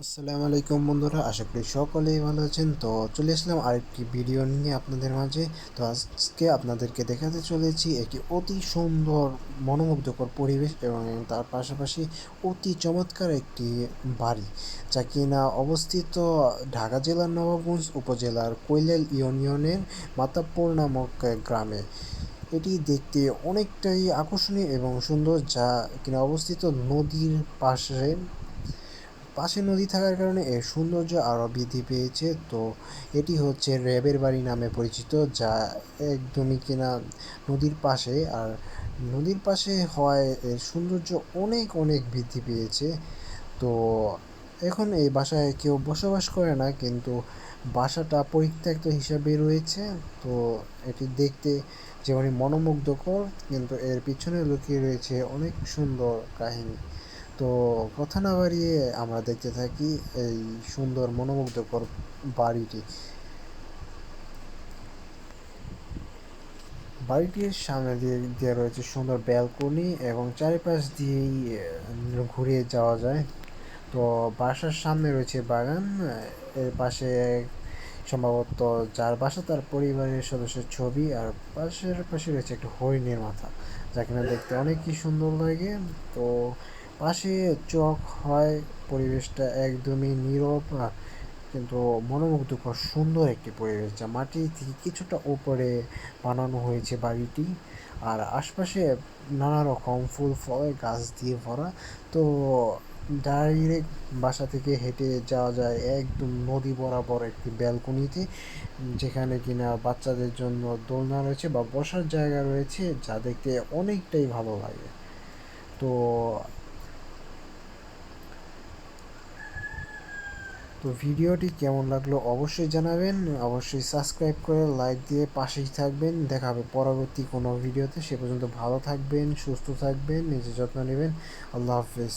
আসসালামু আলাইকুম বন্ধুরা, আশা করি সকলেই ভালো আছেন। তো চলে আসলাম আরেকটি ভিডিও নিয়ে আপনাদের মাঝে। তো আজকে আপনাদেরকে দেখাতে চলেছি একটি অতি সুন্দর মনোমুগ্ধকর পরিবেশ এবং তার পাশাপাশি অতি চমৎকার একটি বাড়ি, যা কিনা অবস্থিত ঢাকা জেলার নবাবগঞ্জ উপজেলার কৈলাল ইউনিয়নের মাতাবপুর নামক গ্রামে। এটি দেখতে অনেকটাই আকর্ষণীয় এবং সুন্দর, যা কিনা অবস্থিত নদীর পাশে। নদী থাকার কারণে এর সৌন্দর্য আরও বৃদ্ধি পেয়েছে। তো এটি হচ্ছে র্যাবের বাড়ি নামে পরিচিত, যা একদমই কিনা নদীর পাশে। আর নদীর পাশে হওয়ায় এর সৌন্দর্য অনেক অনেক বৃদ্ধি পেয়েছে। তো এখন এই বাসায় কেউ বসবাস করে না, কিন্তু বাসাটা পরিত্যক্ত হিসাবে রয়েছে। তো এটি দেখতে যেমনই মনোমুগ্ধকর, কিন্তু এর পিছনে লুকিয়ে রয়েছে অনেক সুন্দর কাহিনী। তো কথা না বাড়িয়ে আমরা দেখতে থাকি এই সুন্দর মনোমুগ্ধকর বাড়িটি। বাড়িটির সামনে দিয়ে রয়েছে সুন্দর ব্যালকনি এবং চারিপাশ দিয়েই ঘুরে যাওয়া যায়। তো বাসার সামনে রয়েছে বাগান, এর পাশে সম্ভবত যার বাসা তার পরিবারের সদস্যের ছবি, আর পাশের পাশে রয়েছে একটা হরিণের মাথা, যা কিনা দেখতে অনেকই সুন্দর লাগে। তো পাশে চোখ হয়, পরিবেশটা একদমই নীরব, কিন্তু মনোমুগ্ধকর সুন্দর একটি পরিবেশ, যা মাটি থেকে কিছুটা উপরে বানানো হয়েছে বাড়িটি। আর আশপাশে নানা রকম ফুল ফল গাছ দিয়ে ভরা। তো ডাইরেক্ট বাসা থেকে হেঁটে যাওয়া যায় একদম নদী বরাবর একটি ব্যালকনিতে, যেখানে কিনা বাচ্চাদের জন্য দোলনা রয়েছে বা বসার জায়গা রয়েছে, যা দেখতে অনেকটাই ভালো লাগে। তো তো ভিডিওটি কেমন লাগলো অবশ্যই জানাবেন। অবশ্যই সাবস্ক্রাইব করে লাইক দিয়ে পাশেই থাকবেন। দেখা হবে পরবর্তী কোনো ভিডিওতে। সে পর্যন্ত ভালো থাকবেন, সুস্থ থাকবেন, নিজের যত্ন নেবেন। আল্লাহ হাফেজ।